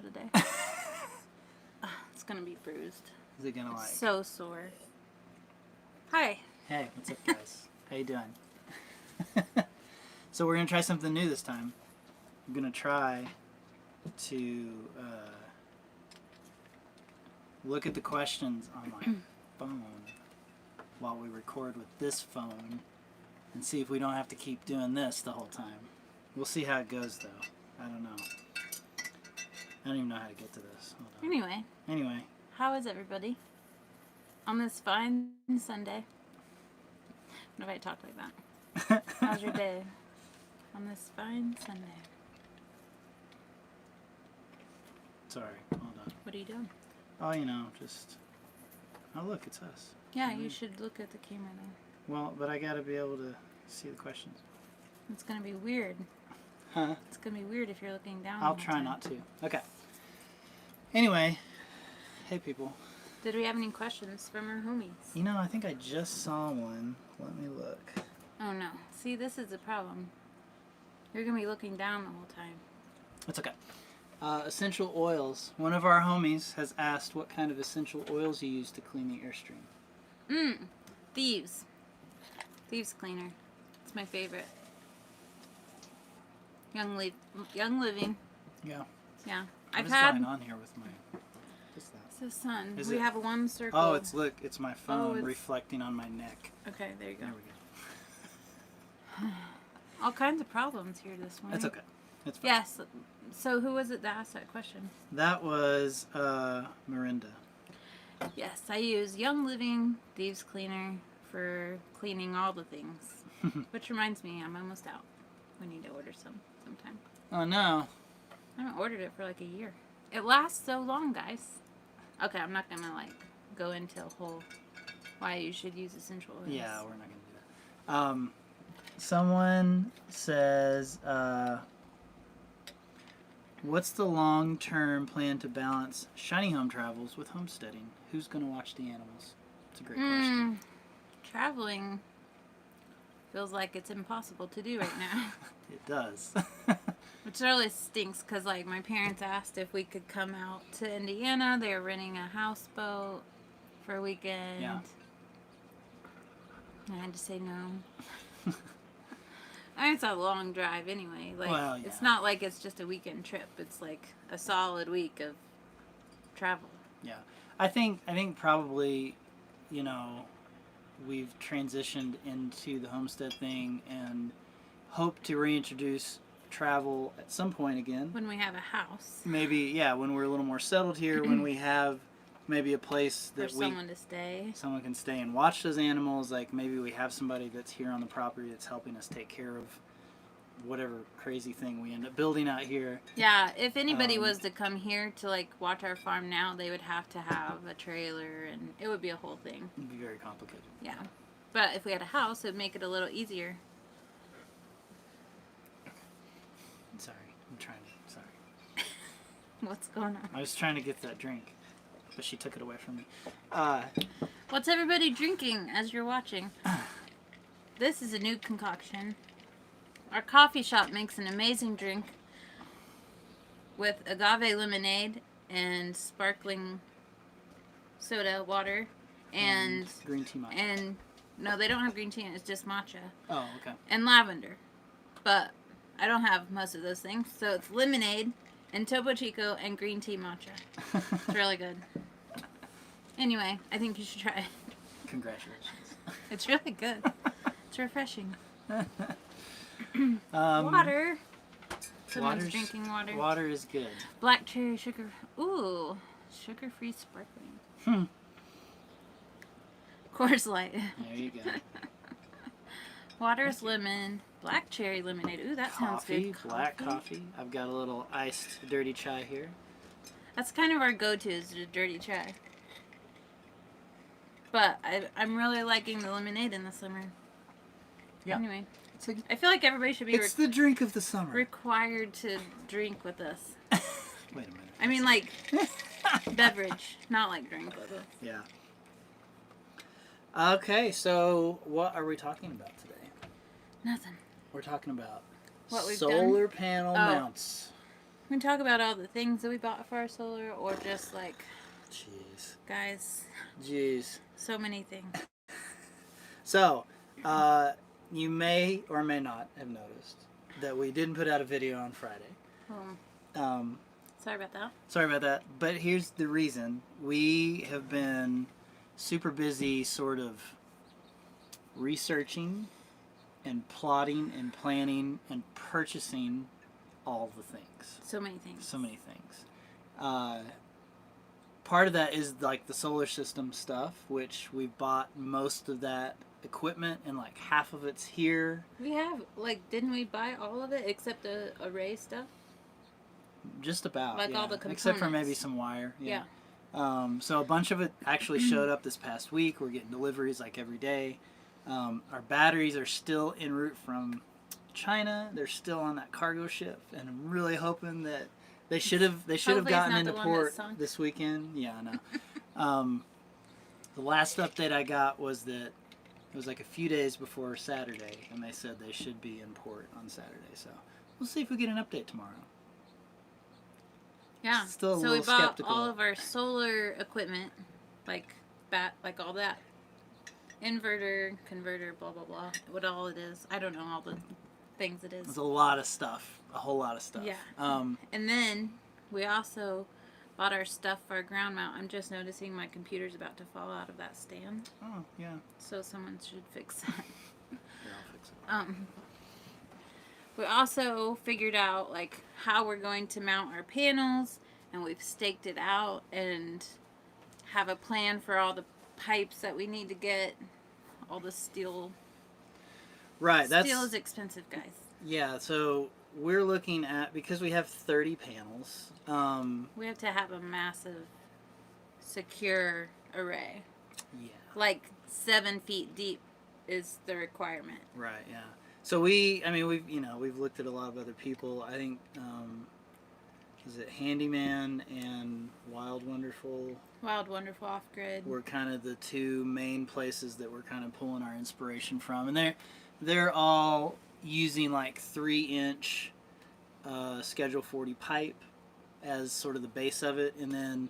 toe today. It's gonna be bruised. Is it gonna like? So sore. Hi. Hey, what's up, guys? How you doing? So we're gonna try something new this time. I'm gonna try to look at the questions on my phone while we record with this phone and see if we don't have to keep doing this the whole time. We'll see how it goes, though. I don't know. I don't even know how to get to this. Hold on. Anyway. How is everybody on this fine Sunday? What if I talk like that? How's your day on this fine Sunday? Sorry, hold on. What are you doing? Oh, you know, just... Oh, look, it's us. Yeah, you should look at the camera though. Well, but I gotta be able to see the questions. It's gonna be weird. Huh? It's gonna be weird if you're looking down. I'll try not to. Okay. Anyway, hey people. Did we have any questions from our homies? You know, I think I just saw one. Let me look. Oh no. See, this is the problem. You're gonna be looking down the whole time. It's okay. Essential oils. One of our homies has asked what kind of essential oils you use to clean the Airstream. Thieves. Thieves cleaner. It's my favorite. Young Living. Yeah. Yeah. What's going on here with my... What's that? It's the sun. Is We it- have one circle. Oh, it's my phone it's- reflecting on my neck. Okay, there you go. There we go. All kinds of problems here this morning. That's okay. It's fine. Yes. So who was it that asked that question? That was Miranda. Yes, I use Young Living Thieves Cleaner for cleaning all the things. Which reminds me, I'm almost out. We need to order some sometime. Oh no. I haven't ordered it for like a year. It lasts so long, guys. Okay, I'm not gonna like go into a whole why you should use essential oils. Yeah, we're not gonna do that. Someone says, what's the long-term plan to balance shiny home travels with homesteading? Who's gonna watch the animals? It's a great question. Traveling feels like it's impossible to do right now. It does. Which really stinks because, like, my parents asked if we could come out to Indiana. They were renting a houseboat for a weekend. Yeah. I had to say no. I mean, it's a long drive anyway. Like, Well, yeah. It's not like it's just a weekend trip. It's like a solid week of travel. Yeah. I think probably, you know, we've transitioned into the homestead thing and hope to reintroduce travel at some point again. When we have a house. Maybe, yeah, when we're a little more settled here, when we have maybe a place that For someone to stay. someone can stay and watch those animals. Like maybe we have somebody that's here on the property that's helping us take care of whatever crazy thing we end up building out here. Yeah, if anybody was to come here to like watch our farm now, they would have to have a trailer and it would be a whole thing. It'd be very complicated. Yeah. But if we had a house, it would make it a little easier. Sorry, I'm trying to, sorry. What's going on? I was trying to get that drink, but she took it away from me. What's everybody drinking as you're watching? This is a new concoction. Our coffee shop makes an amazing drink with agave lemonade and sparkling soda water and green tea matcha. and no, they don't have green tea. It's just matcha Oh, okay. and lavender. But I don't have most of those things, so it's lemonade and Topo Chico and green tea matcha. It's really good. Anyway, I think you should try it. Congratulations. It's really good. It's refreshing. Water. Water. Someone's Water's- drinking water. Water is good. Black cherry sugar. Ooh, sugar-free sparkling. Coors Light. There you go. Water's lemon. Black cherry lemonade. Ooh, that sounds Coffee, good. black coffee. I've got a little iced dirty chai here. That's kind of our go-to is the dirty chai. But I'm really liking the lemonade in the summer. Yeah. Anyway, It's, like, I feel like everybody should be it's the drink of the summer. required to drink with us. Wait a minute. I mean, like, beverage, not like drink with us. Yeah. Okay, so what are we talking about today? Nothing. We're talking about What we've solar panel Oh. mounts. We talk about all the things that we bought for our solar, or just like, Jeez. guys, Jeez. so many things. So, you may or may not have noticed that we didn't put out a video on Friday. Um, sorry about that. Sorry about that. But here's the reason. We have been super busy sort of researching and plotting and planning and purchasing all the things. So many things. So many things. Part of that is like the solar system stuff, which we've bought most of that equipment and like half of it's here. We have, like, didn't we buy all of it except the array stuff? Just about. Like yeah. all the components. Except for maybe some wire. Yeah. So a bunch of it actually showed up this past week. We're getting deliveries like every day. Our batteries are still en route from China. They're still on that cargo ship, and I'm really hoping that they should have Hopefully gotten it's not into the one port that sunk. this weekend. Yeah, I know. The last update I got was that it was like a few days before Saturday, and they said they should be in port on Saturday. So we'll see if we get an update tomorrow. Yeah. Still a So we little bought skeptical. all of our solar equipment, like all that. Inverter, converter, blah, blah, blah. What all it is. I don't know all the things it is. There's a lot of stuff. A whole lot of stuff. Yeah. And then we also bought our stuff for our ground mount. I'm just noticing my computer's about to fall out of that stand. Oh, yeah. So someone should fix that. Yeah, I'll fix it. We also figured out like how we're going to mount our panels, and we've staked it out and have a plan for all the pipes that we need to get. All the steel. Right. Steel is expensive, guys. Yeah, so we're looking at, because we have 30 panels, We have to have a massive, secure array. yeah, Like 7 feet deep is the requirement. right, yeah. So we've looked at a lot of other people. I think, is it Handyman and Wild Wonderful Wild, Wonderful, Off Grid. were kind of the two main places that we're kind of pulling our inspiration from, and they're all using like 3-inch Schedule 40 pipe as sort of the base of it, and then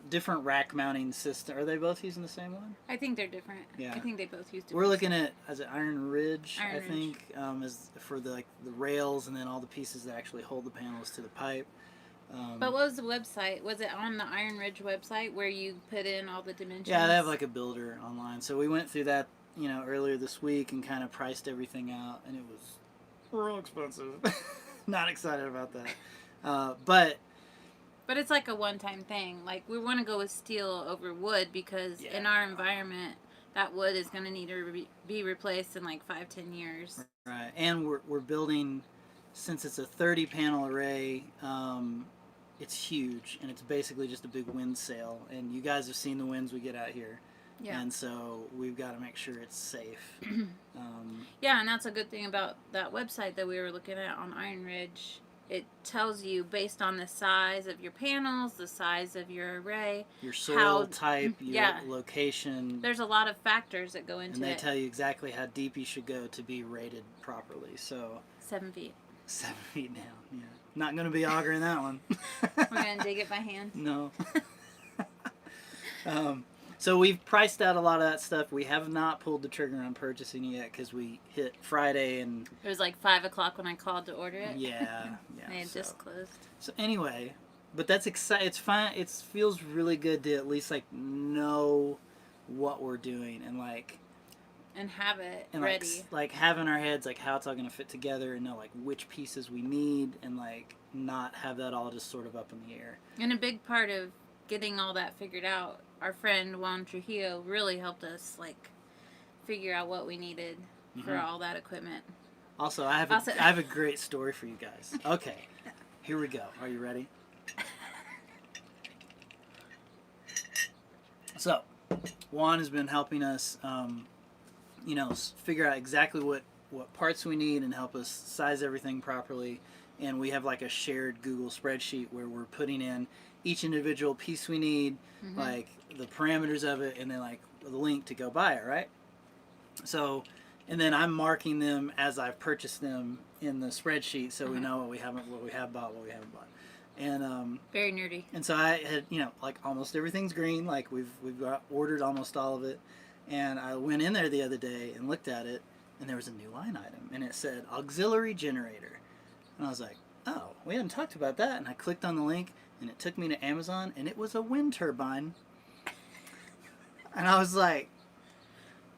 different rack mounting system. Are they both using the same one? I think they're different. Yeah. I think they both use different. We're looking at, is it Iron Ridge? Iron I Ridge. think as for the rails, and then all the pieces that actually hold the panels to the pipe. But what was the website? Was it on the Iron Ridge website where you put in all the dimensions? Yeah, they have like a builder online. So we went through that, earlier this week and kind of priced everything out, and it was real expensive. Not excited about that. But it's like a one-time thing. Like, we want to go with steel over wood because in our environment, that wood is going to need to be replaced in like 5-10 years. Right, and we're building, since it's a 30 panel array, it's huge, and it's basically just a big wind sail, and you guys have seen the winds we get out here. Yeah. And so we've got to make sure it's safe. Yeah, and that's a good thing about that website that we were looking at on Iron Ridge. It tells you based on the size of your panels, the size of your array, your soil type, your yeah. location. There's a lot of factors that go into it. And they tell you exactly how deep you should go to be rated properly. So 7 feet. 7 feet down, yeah. Not going to be augering that one. We're going to dig it by hand. No. So we've priced out a lot of that stuff. We have not pulled the trigger on purchasing it yet because we hit Friday and... It was like 5 o'clock when I called to order it. Yeah. They had just closed. So anyway, but that's exciting. It's fine. It feels really good to at least like know what we're doing and like... And have it and ready. Like have in our heads like how it's all going to fit together and know like which pieces we need and like not have that all just sort of up in the air. And a big part of getting all that figured out, our friend Juan Trujillo really helped us like figure out what we needed for all that equipment. Also, I have a great story for you guys. Okay, here we go. Are you ready? So, Juan has been helping us, figure out exactly what parts we need and help us size everything properly. And we have like a shared Google spreadsheet where we're putting in each individual piece we need, like the parameters of it, and then like the link to go buy it, right? So And then I'm marking them as I've purchased them in the spreadsheet, so we know what we have bought, what we haven't bought. And very nerdy. And so I had, like almost everything's green. Like we've ordered almost all of it. And I went in there the other day and looked at it, and there was a new line item, and it said auxiliary generator. And I was like, oh, we hadn't talked about that. And I clicked on the link, and it took me to Amazon, and it was a wind turbine. And I was like,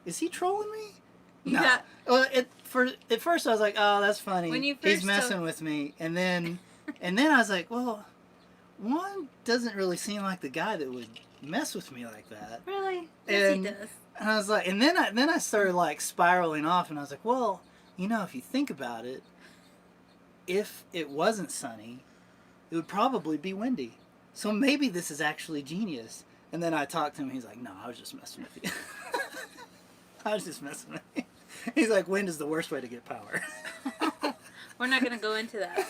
is he trolling me? No. Yeah. Well, at first I was like, oh, that's funny. When you He's first messing with me. And then I was like, well, Juan doesn't really seem like the guy that would mess with me like that. Really? Yes, And, he does. and I was like, and then I started like spiraling off, and I was like, well, if you think about it, if it wasn't sunny, it would probably be windy. So maybe this is actually genius. And then I talked to him. He's like, no, I was just messing with you. I was just messing with you. He's like, wind is the worst way to get power. We're not going to go into that.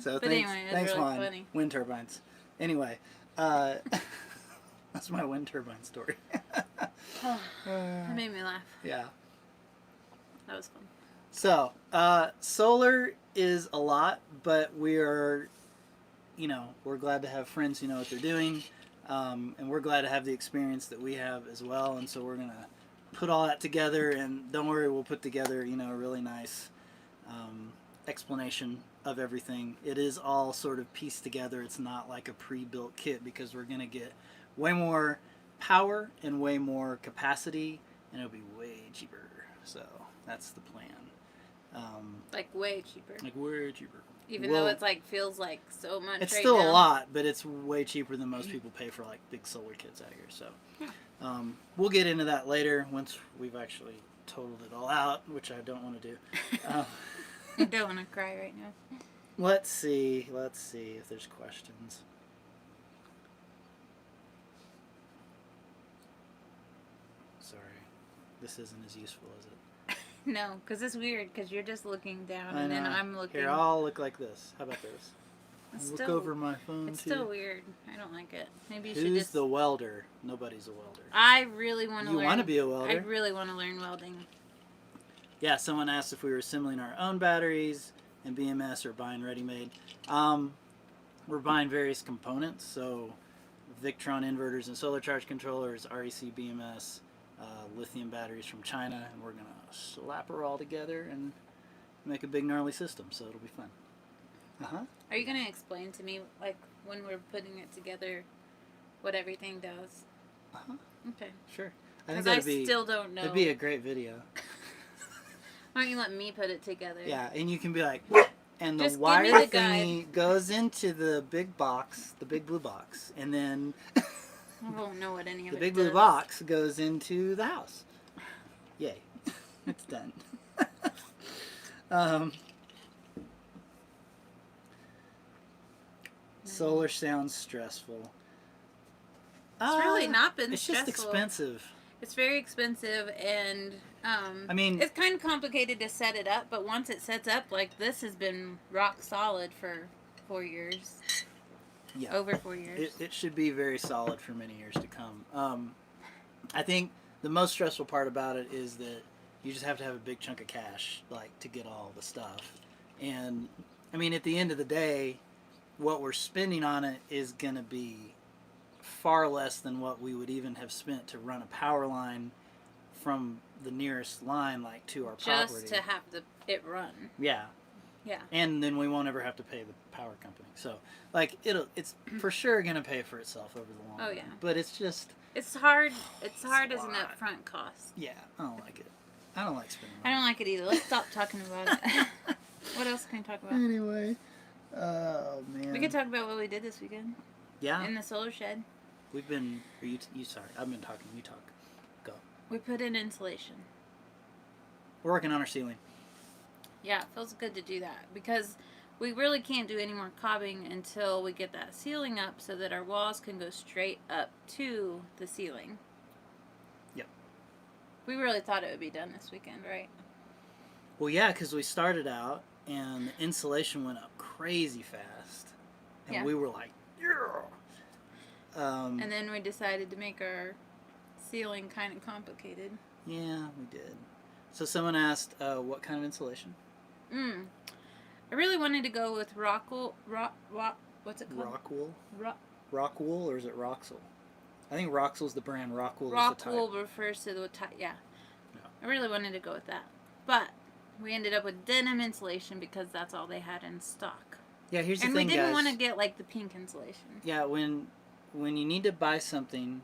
So But anyway, it's thanks, really Juan. funny. Wind turbines. Anyway, that's my wind turbine story. That made me laugh. Yeah. That was fun. So, solar is a lot, but we're glad to have friends who know what they're doing, and we're glad to have the experience that we have as well, and so we're going to put all that together, and don't worry, we'll put together, a really nice explanation of everything. It is all sort of pieced together. It's not like a pre-built kit, because we're going to get way more power and way more capacity, and it'll be way cheaper. So that's the plan. Like way cheaper. Even though it's like feels like so much. It's right still now. a lot, but it's way cheaper than most people pay for like big solar kits out here. So we'll get into that later once we've actually totaled it all out, which I don't want to do. I don't want to cry right now. Let's see if there's questions. Sorry, this isn't as useful as it. No, because it's weird, because you're just looking down, I and then know. I'm looking. Here, I'll look like this. How about this? It's Look still- over my phone It's too. still weird. I don't like it. Maybe you should Who's just... the welder? Nobody's a welder. I really want to learn... You want to be a I welder? really want to learn welding. Yeah, someone asked if we were assembling our own batteries in BMS or buying ready-made. We're buying various components, so Victron inverters and solar charge controllers, REC BMS, lithium batteries from China, and we're going to slap her all together and make a big gnarly system, so it'll be fun. Are you going to explain to me, like, when we're putting it together, what everything does? Okay. Sure. Because I still don't know. It'd be a great video. Why don't you let me put it together? Yeah, and you can be like, and Just the give me wire the guide. thingy goes into the big box, the big blue box, and then I won't know what any of the it big does. blue box goes into the house. Yay. It's done. Solar sounds stressful. It's really not been It's stressful. just expensive. It's very expensive, and I mean, it's kind of complicated to set it up, but once it sets up, like, this has been rock solid for 4 years. Yeah. Over 4 years. It should be very solid for many years to come. I think the most stressful part about it is that you just have to have a big chunk of cash, like, to get all the stuff. And, I mean, at the end of the day, what we're spending on it is going to be far less than what we would even have spent to run a power line from the nearest line, like, to our property. Just to have it run. Yeah. Yeah. And then we won't ever have to pay the power company. So, like, it's for sure going to pay for itself over the long run. yeah. But it's just... It's hard. It's hard a as an lot. upfront cost. Yeah, I don't like it. I don't like spending I money. don't like it either. Let's stop talking about it. What else can we talk about? Anyway. Oh, man. We could talk about what we did this weekend. Yeah. In the solar shed. We've been... Are you sorry. I've been talking. You talk. Go. We put in insulation. We're working on our ceiling. Yeah, it feels good to do that because we really can't do any more cobbing until we get that ceiling up so that our walls can go straight up to the ceiling. Yep. We really thought it would be done this weekend, right? Well, yeah, because we started out and the insulation went up crazy fast. And Yeah. we were like, yeah. And then we decided to make our ceiling kind of complicated. Yeah, we did. So someone asked, what kind of insulation? I really wanted to go with what's it called? Rockwool? Rock, Rockwool, or is it Roxel? I think Roxel's the brand, Rockwool is the type. Rockwool refers to the type, yeah. Yeah. I really wanted to go with that. But we ended up with denim insulation because that's all they had in stock. Yeah, here's the and thing, we didn't guys. want to get like the pink insulation. Yeah, when you need to buy something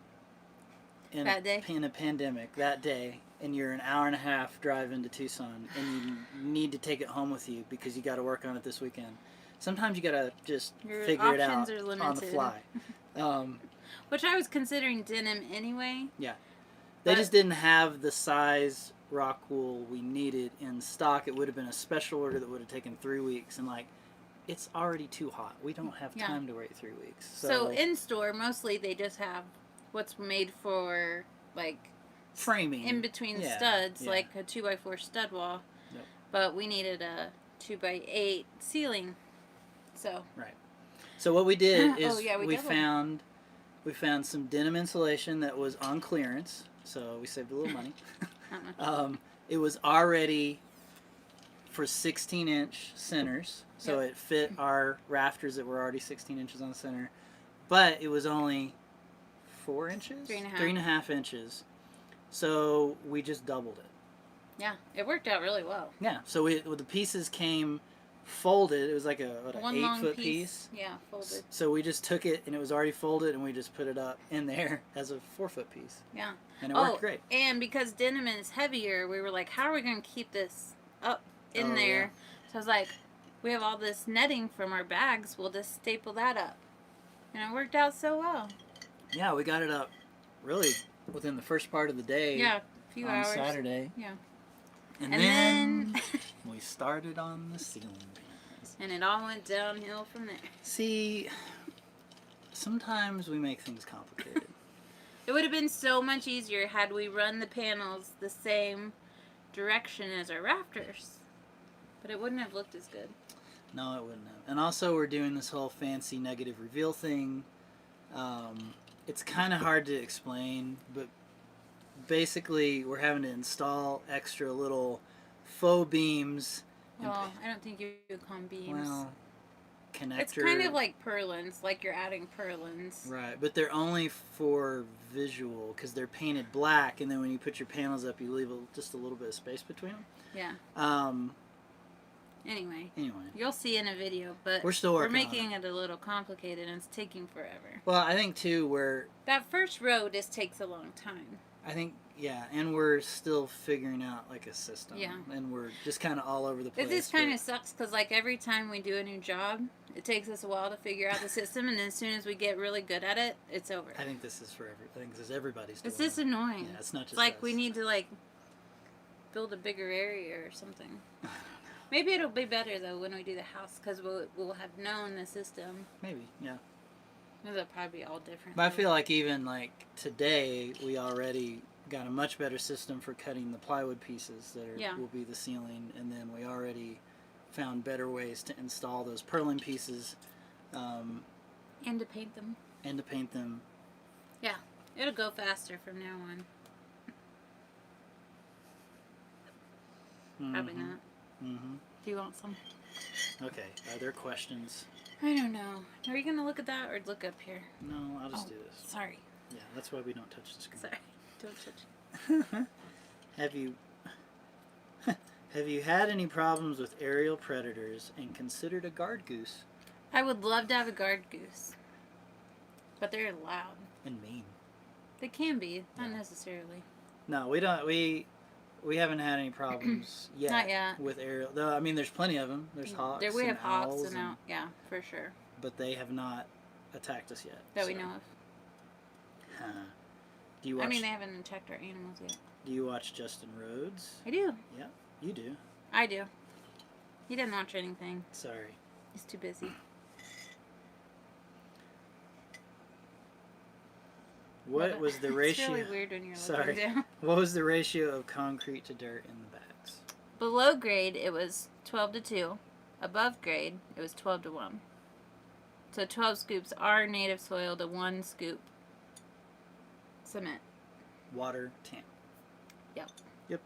in a pandemic that day, and you're an hour and a half drive into Tucson, and you need to take it home with you because you got to work on it this weekend. Sometimes you got to just figure it out on the fly. Which I was considering denim anyway. Yeah. They just didn't have the size Rockwool we needed in stock. It would have been a special order that would have taken 3 weeks, and it's already too hot. We don't have time to wait 3 weeks. So in store, mostly they just have what's made for framing in between studs, like a 2x4 stud wall. Yep. But we needed a 2x8 ceiling. So right. So what we did is we found some denim insulation that was on clearance. So we saved a little money. It was already for 16-inch centers, so it fit our rafters that were already 16 inches on the center, but it was only 4 inches? 3.5 inches. So we just doubled it. Yeah, it worked out really well. Yeah, so the pieces came folded. It was like an 8-foot piece. Yeah, folded. So we just took it, and it was already folded, and we just put it up in there as a 4-foot piece. Yeah. And it worked great. And because denim is heavier, we were like, how are we going to keep this up in there? Yeah. So I was like, we have all this netting from our bags. We'll just staple that up. And it worked out so well. Yeah, we got it up really within the first part of the day. Yeah, a few hours. On Saturday. Yeah. And then we started on the ceiling fans. And it all went downhill from there. See, sometimes we make things complicated. It would have been so much easier had we run the panels the same direction as our rafters. But it wouldn't have looked as good. No, it wouldn't have. And also we're doing this whole fancy negative reveal thing. It's kind of hard to explain, but basically we're having to install extra little faux beams. Well, I don't think you would call them beams. Well, connector. It's kind of like purlins, like you're adding purlins. Right, but they're only for visual because they're painted black, and then when you put your panels up, you leave just a little bit of space between them. Yeah. Anyway, you'll see in a video, but we're still working making it a little complicated, and it's taking forever. Well, I think too that first row just takes a long time. I think and we're still figuring out like a system. Yeah. And we're just kind of all over the place. It just kind of sucks because like every time we do a new job, it takes us a while to figure out the system, and as soon as we get really good at it, it's over. I think this is for everybody's. It's just annoying. Yeah, it's not just like us. We need to build a bigger area or something. Maybe it'll be better though when we do the house because we'll have known the system. Maybe, yeah. It'll probably be all different. But I feel like even today we already got a much better system for cutting the plywood pieces that will be the ceiling, and then we already found better ways to install those purlin pieces. And to paint them. Yeah, it'll go faster from now on. Mm-hmm. Probably not. Mm-hmm. Do you want some? Okay. Are there questions? I don't know. Are you going to look at that or look up here? No, I'll just do this. Sorry. Yeah, that's why we don't touch the screen. Sorry. Don't touch it. Have you had any problems with aerial predators and considered a guard goose? I would love to have a guard goose. But they're loud. And mean. They can be, not necessarily. No, we don't. We haven't had any problems yet. Not yet. With aerial. Though, I mean, there's plenty of them. There's hawks. We have hawks owls and yeah, for sure. But they have not attacked us yet. That we know of. Do you watch? I mean, they haven't attacked our animals yet. Do you watch Justin Rhodes? I do. Yeah, you do. I do. He didn't watch anything. Sorry. He's too busy. What was the ratio? It's really weird when you're looking down. What was the ratio of concrete to dirt in the bags? Below grade, it was 12-2. Above grade, it was 12-1. So 12 scoops are native soil to 1 scoop cement. Water, TAM. Yep. Yep.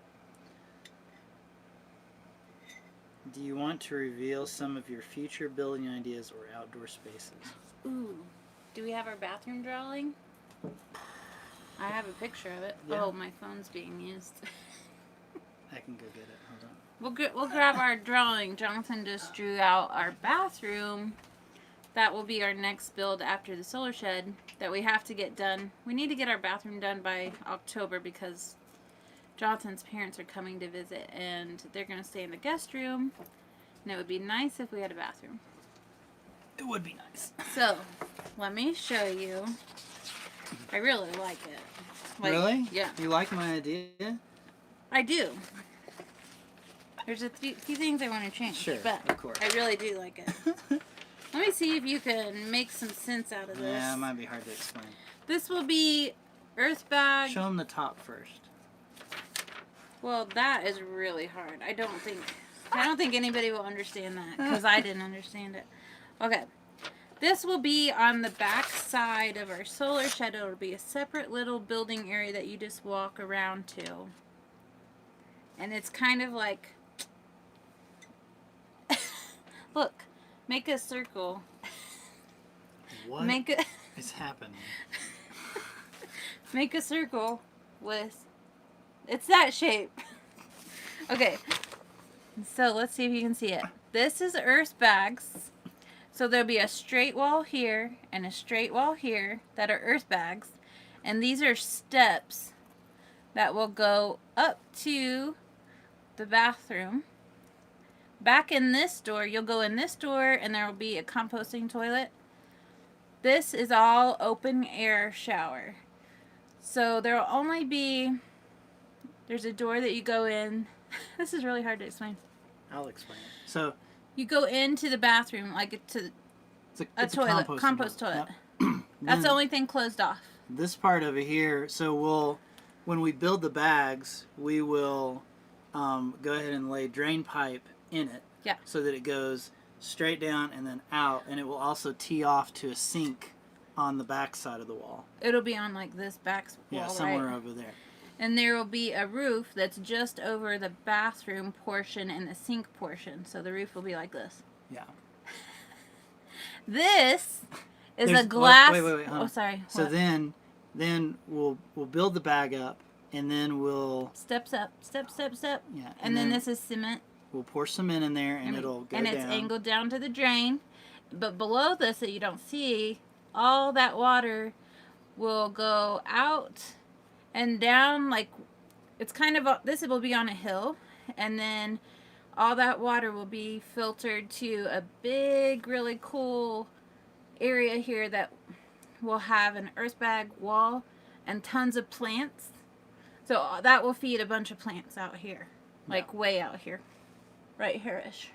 Do you want to reveal some of your future building ideas or outdoor spaces? Ooh. Do we have our bathroom drawing? I have a picture of it. Yeah. Oh, my phone's being used. I can go get it. Hold on. We'll grab our drawing. Jonathan just drew out our bathroom. That will be our next build after the solar shed that we have to get done. We need to get our bathroom done by October because Jonathan's parents are coming to visit and they're going to stay in the guest room. And it would be nice if we had a bathroom. It would be nice. So, let me show you. I really like it. Really? Yeah. You like my idea? I do. There's a few things I want to change. Sure, but of course. I really do like it. Let me see if you can make some sense out of this. Yeah, it might be hard to explain. This will be earth bag. Show them the top first. Well, that is really hard. I don't think anybody will understand that because I didn't understand it. Okay. This will be on the back side of our solar shed. It'll be a separate little building area that you just walk around to. And it's kind of like, look, make a circle. What is happening? Make a circle with, it's that shape. Okay, so let's see if you can see it. This is earth bags. So there'll be a straight wall here and a straight wall here that are earth bags. And these are steps that will go up to the bathroom. Back in this door, you'll go in this door and there will be a composting toilet. This is all open air shower. So there will only be, there's a door that you go in. This is really hard to explain. I'll explain it. So you go into the bathroom like to a toilet, compost toilet. Yep. That's the only thing closed off. This part over here, so when we build the bags, we will go ahead and lay drain pipe in it. Yeah. So that it goes straight down and then out, and it will also tee off to a sink on the back side of the wall. It'll be on like this back wall, Yeah, somewhere right? over there. And there will be a roof that's just over the bathroom portion and the sink portion. So the roof will be like this. Yeah. This is There's- a glass. Wait, hold oh, on. sorry. So What? then we'll build the bag up, and then we'll Steps up, step. yeah, And then this is cement. we'll pour cement in there, and it'll go and down. it's angled down to the drain. But below this that you don't see, all that water will go out and down, like it's kind of this will be on a hill, and then all that water will be filtered to a big, really cool area here that will have an earth bag wall and tons of plants. So that will feed a bunch of plants out here, like way out here, right here-ish.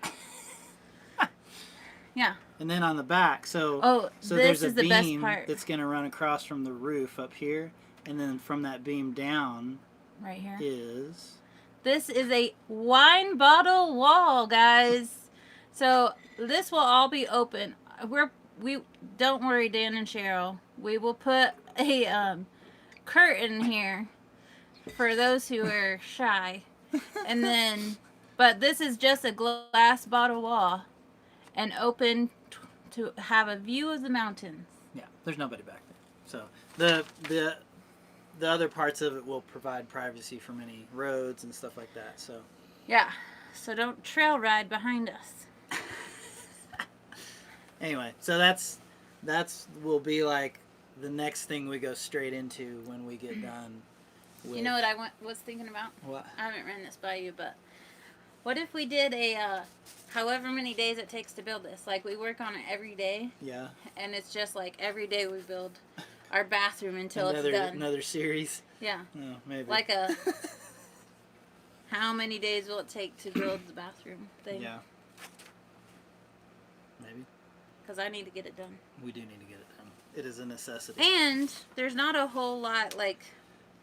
Yeah. And then on the back, so this there's a is the best beam part. that's going to run across from the roof up here, and then from that beam down Right here. is... This is a wine bottle wall, guys. So this will all be open. We don't worry, Dan and Cheryl. We will put a curtain here for those who are shy, and then, but this is just a glass bottle wall, and open to have a view of the mountains. Yeah, there's nobody back there. So the other parts of it will provide privacy from any roads and stuff like that. So Yeah. So don't trail ride behind us. anyway, so that's will be like the next thing we go straight into when we get done. With, You know what I was thinking about? What? I haven't ran this by you, but what if we did a however many days it takes to build this? Like we work on it every day, Yeah. and it's just like every day we build our bathroom until it's done. Another series. Yeah. Oh, maybe. Like a how many days will it take to build the bathroom thing? Yeah. Maybe. Because I need to get it done. We do need to get it done. It is a necessity. And there's not a whole lot like.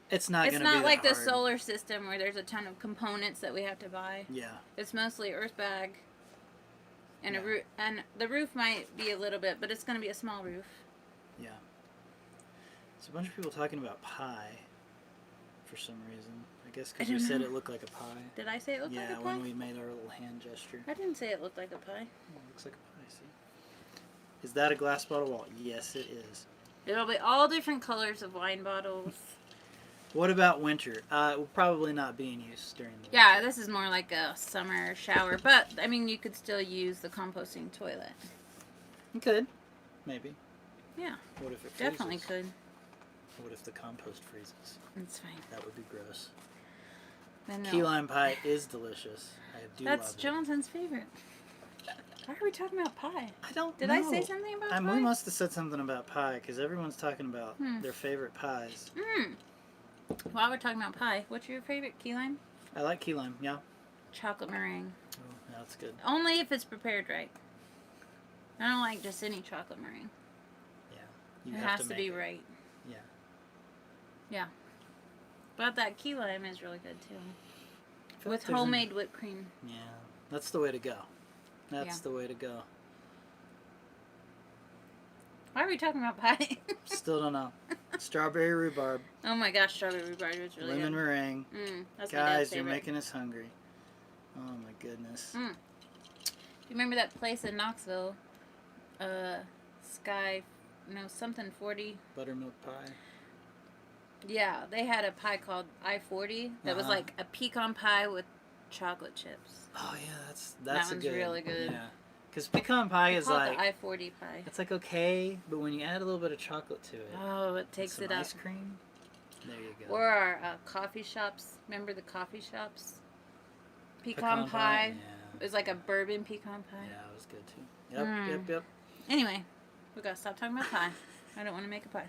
It's not It's going to be not like that the hard. solar system where there's a ton of components that we have to buy. Yeah. It's mostly earth bag and Yeah. a roof, and the roof might be a little bit, but it's going to be a small roof. Yeah. There's a bunch of people talking about pie for some reason. I guess because I you don't said know. it looked like a pie. Did I say it looked like a Yeah, pie? when we made our little hand gesture. I didn't say it looked like a pie. Oh, it looks like a pie, see? Is that a glass bottle wall? Yes, it is. It'll be all different colors of wine bottles. What about winter? Will probably not be in use during the Yeah, winter. this is more like a summer shower, but I mean, you could still use the composting toilet. You could. Maybe. Yeah. What if it freezes? Definitely could. What if the compost freezes? It's fine. That would be gross. Then Key lime pie is delicious. I do love it. That's Jonathan's favorite. Why are we talking about pie? I don't Did know. I say something about pie? We must have said something about pie because everyone's talking about their favorite pies. While we're talking about pie, what's your favorite key lime? I like key lime, yeah. Chocolate meringue. Oh, that's good. Only if it's prepared right. I don't like just any chocolate meringue. Yeah. It has to be right. Yeah. Yeah. But that key lime is really good too. I feel With like there's homemade whipped cream. Yeah. That's the way to go. That's Yeah. the way to go. Why are we talking about pie? Still don't know. Strawberry rhubarb. Oh my gosh, strawberry rhubarb is really Lemon good. meringue. That's my dad's Guys, you're favorite. making us hungry. Oh my goodness. Do you remember that place in Knoxville? Something 40. Buttermilk pie. Yeah, they had a pie called I-40 that was like a pecan pie with chocolate chips. Oh yeah, that's That a one's good. really good. Yeah. Because pecan pie It's is called like the I-40 pie. it's like okay, but when you add a little bit of chocolate to it, Oh, it takes some it up. ice cream. There you go. Or our coffee shops. Remember the coffee shops? Pecan pie. Yeah. It was like a bourbon pecan pie. Yeah, it was good too. Yep. Anyway, we gotta stop talking about pie. I don't want to make a pie.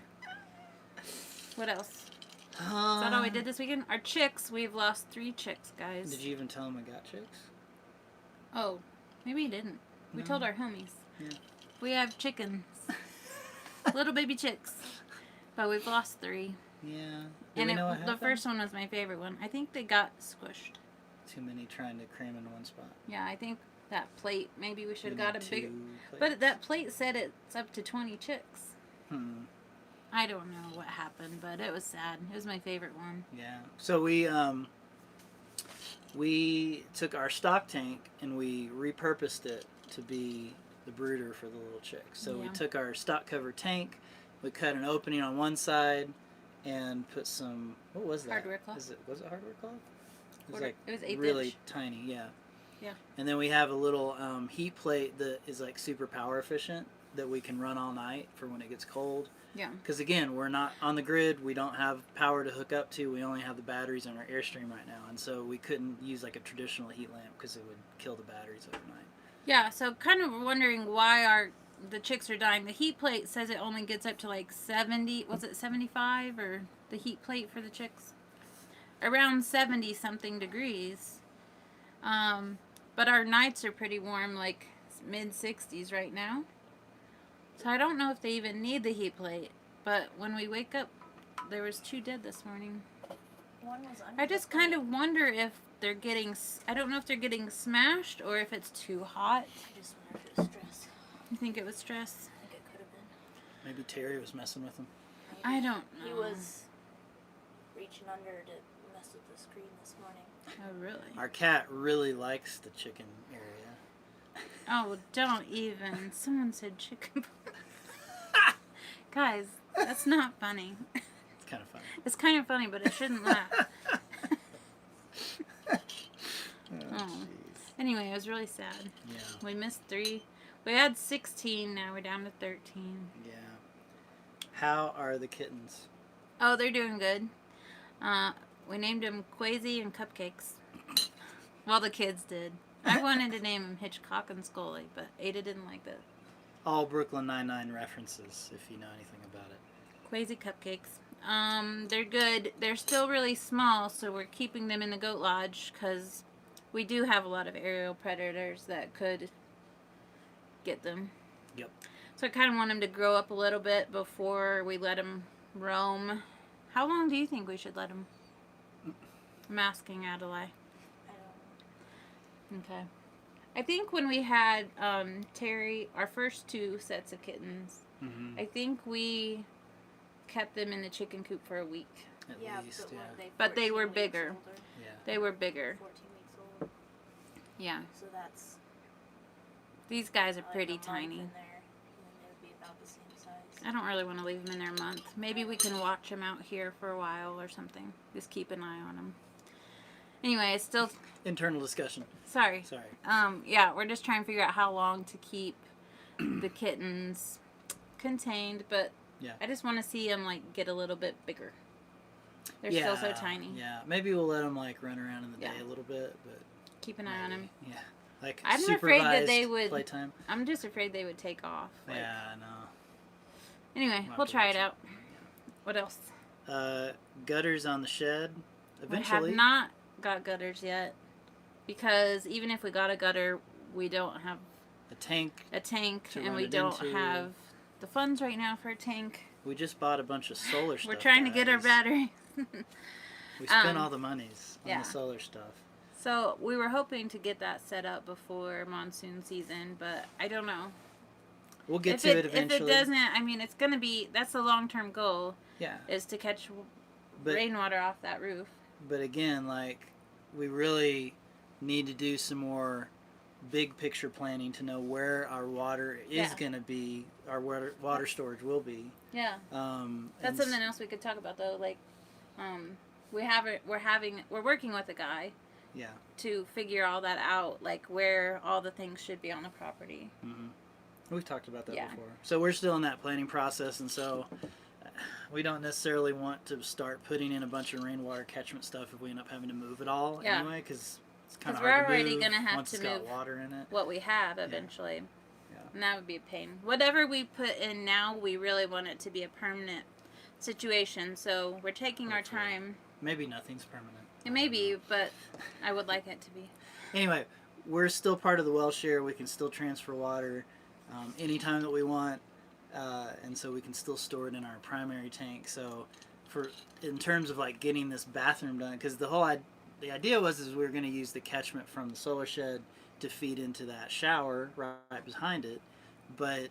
What else? Is that all we did this weekend? Our chicks. We've lost 3 chicks, guys. Did you even tell them I got chicks? Oh, maybe you didn't. We No. told our homies. Yeah. We have chickens. Little baby chicks. But we've lost 3. Yeah. And know what the happened? first one was my favorite one. I think they got squished. Too many trying to cram in one spot. Yeah, I think that plate, maybe we should You have got need a bigger. 2 But plates. that plate said it's up to 20 chicks. I don't know what happened, but it was sad. It was my favorite one. Yeah. So we took our stock tank and we repurposed it to be the brooder for the little chicks. So we Yeah. took our stock cover tank, we cut an opening on one side, and put some what was that? Hardware cloth. Was it hardware cloth? It was Quarter- like it was 1/8 really inch. tiny, yeah. Yeah. And then we have a little heat plate that is like super power efficient that we can run all night for when it gets cold. Yeah. Because again, we're not on the grid. We don't have power to hook up to. We only have the batteries on our Airstream right now, and so we couldn't use like a traditional heat lamp because it would kill the batteries overnight. Yeah, so kind of wondering why the chicks are dying. The heat plate says it only gets up to like 70, was it 75 or the heat plate for the chicks? Around 70 something degrees. But our nights are pretty warm, like mid 60s right now. So I don't know if they even need the heat plate. But when we wake up, there was 2 dead this morning. One was under I just kind of wonder if they're getting, I don't know if they're getting smashed or if it's too hot. I just wonder if it was stress. You think it was stress? I think it could have been. Maybe Terry was messing with them. I don't know. He was reaching under to mess with the screen this morning. Oh, really? Our cat really likes the chicken area. Oh, don't even. Someone said chicken. Guys, that's not funny. It's kind of funny. It's kind of funny, but it shouldn't laugh. Oh, jeez. Anyway, it was really sad. Yeah. We missed 3. We had 16, now we're down to 13. Yeah. How are the kittens? Oh, they're doing good. We named them Quasi and Cupcakes. Well, the kids did. I wanted to name them Hitchcock and Scully, but Ada didn't like that. All Brooklyn Nine-Nine references, if you know anything about it. Quasi Cupcakes. They're good. They're still really small, so we're keeping them in the goat lodge because we do have a lot of aerial predators that could get them. Yep. So I kind of want them to grow up a little bit before we let them roam. How long do you think we should let them? I'm asking Adelaide. I don't know. Okay. I think when we had Terry, our first 2 sets of kittens, Mm-hmm. I think we kept them in the chicken coop for a week. At Yeah, least, but yeah. weren't they But they 14 were weeks bigger. older? Yeah. They were bigger. 14 weeks old. Yeah. So that's These guys are like pretty a month tiny. in there, and then they would be about the same size. I don't really want to leave them in there a month. Maybe we can watch them out here for a while or something. Just keep an eye on them. Anyway, it's still... Internal discussion. Sorry. Sorry. Yeah, we're just trying to figure out how long to keep the kittens contained, but Yeah. I just want to see them, like, get a little bit bigger. They're still so tiny. Yeah. Maybe we'll let them, like, run around in the Yeah. day a little bit, but... Keep an eye on them. Yeah. Like, I'm afraid that they supervised would... playtime. I'm just afraid they would take off. Like, Yeah, I know. Anyway, We'll we'll have to try watch it it. out. What else? Gutters on the shed. We Eventually. have not got gutters yet. Because even if we got a gutter, we don't have A tank. a tank. To And run we it don't into. have the funds right now for a tank. We just bought a bunch of solar stuff. We're trying to get our guys. battery. We spent all the monies on yeah. the solar stuff. So we were hoping to get that set up before monsoon season, but I don't know. We'll get If to it eventually. If it doesn't, I mean, it's going to be, that's the long-term goal, Yeah. is to catch But, rainwater off that roof. but again, like, we really need to do some more big picture planning to know where our water is Yeah. going to be, our water storage will be. Yeah. That's something else we could talk about, though. Like, we're working with a guy. Yeah. To figure all that out, like where all the things should be on the property. Mm-hmm. We've talked about that Yeah. before. So we're still in that planning process, and so we don't necessarily want to start putting in a bunch of rainwater catchment stuff if we end up having to move it all Yeah. anyway, because it's kind of 'Cause we're hard to already move gonna have once to it's got move water in it. What we have eventually. Yeah. And that would be a pain. Whatever we put in now, we really want it to be a permanent situation. So we're taking our Hopefully. time. Maybe nothing's permanent. It may be, but I would like it to be. Anyway, we're still part of the well share. We can still transfer water anytime that we want, and so we can still store it in our primary tank. So, in terms of like getting this bathroom done, because the idea was we were going to use the catchment from the solar shed to feed into that shower right behind it, but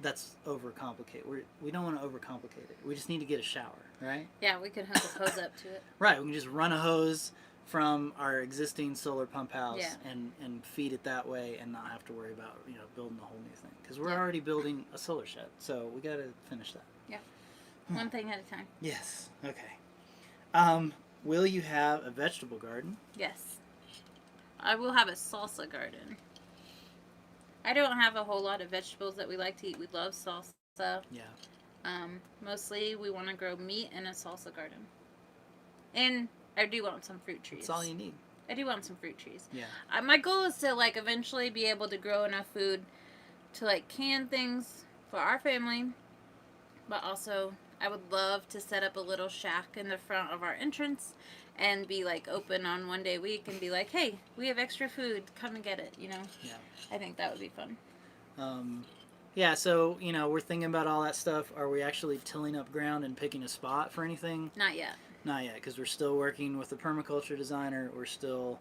that's overcomplicated. We don't want to overcomplicate it. We just need to get a shower, right? Yeah, we could hook a hose up to it. Right, we can just run a hose from our existing solar pump house Yeah. and feed it that way and not have to worry about building a whole new thing, because we're Yeah. already building a solar shed, so we got to finish that. Yeah. One thing at a time. Yes. Okay. Will you have a vegetable garden? Yes. I will have a salsa garden. I don't have a whole lot of vegetables that we like to eat. We love salsa. Yeah. Mostly we want to grow meat in a salsa garden. And I do want some fruit trees. That's all you need. I do want some fruit trees. Yeah. My goal is to like eventually be able to grow enough food to like can things for our family. But also I would love to set up a little shack in the front of our entrance and be like open on one day a week and be like, hey, we have extra food, come and get it, you know? Yeah. I think that would be fun. Yeah, so, we're thinking about all that stuff. Are we actually tilling up ground and picking a spot for anything? Not yet. Not yet, because we're still working with the permaculture designer. We still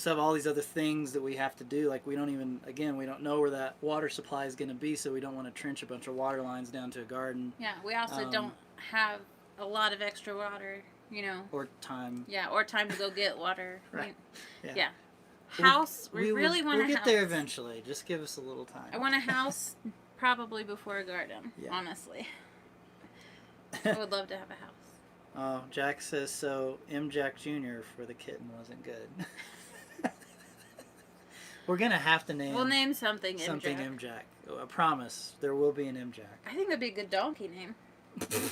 have all these other things that we have to do. Like, we don't know where that water supply is going to be, so we don't want to trench a bunch of water lines down to a garden. Yeah, we also don't have a lot of extra water, Or time. Yeah, or time to go get water. Right. Yeah. House, we really want a We'll house. get there eventually. Just give us a little time. I want a house probably before a garden, Yeah. honestly. I would love to have a house. Oh, Jack says so. M. Jack Jr. for the kitten wasn't good. We're going to have to name We'll name something something M-Jack. M. Jack. I promise there will be an M. Jack. I think that'd be a good donkey name. Dude.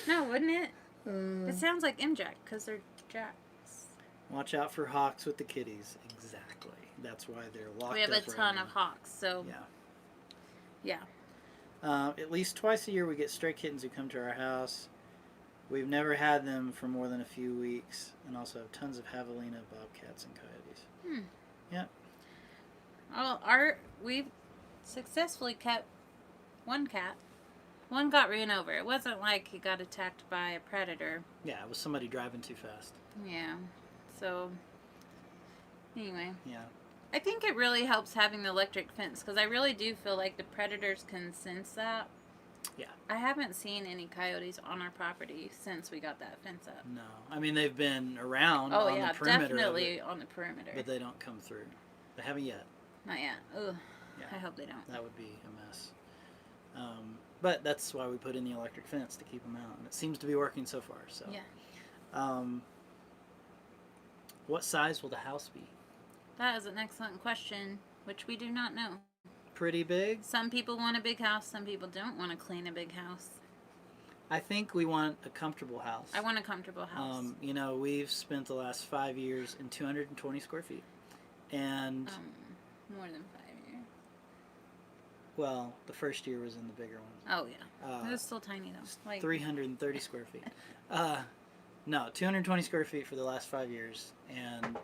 No, wouldn't it? It sounds like M-Jack because they're jacks. Watch out for hawks with the kitties. Exactly. That's why they're locked up. We have a right ton now. of hawks, so Yeah. yeah. At least twice a year we get stray kittens who come to our house. We've never had them for more than a few weeks, and also have tons of javelina, bobcats, and coyotes. Yeah. Well, we've successfully kept one cat. One got ran over. It wasn't like he got attacked by a predator. Yeah, it was somebody driving too fast. Yeah. So, anyway. Yeah. I think it really helps having the electric fence because I really do feel like the predators can sense that. Yeah. I haven't seen any coyotes on our property since we got that fence up. No. I mean, they've been around Oh, on yeah, the perimeter of definitely it, on the perimeter. but they don't come through. They haven't yet. Not yet. Ugh. Yeah. I hope they don't. That would be a mess. But that's why we put in the electric fence to keep them out, and it seems to be working so far. So. Yeah. What size will the house be? That is an excellent question, which we do not know. Pretty big? Some people want a big house. Some people don't want to clean a big house. I think we want a comfortable house. I want a comfortable house. You know, we've spent the last 5 years in 220 square feet. And, More than 5 years. well, the first year was in the bigger one. Oh, yeah. It was still tiny, though. Like 330 square feet. No, 220 square feet for the last 5 years. And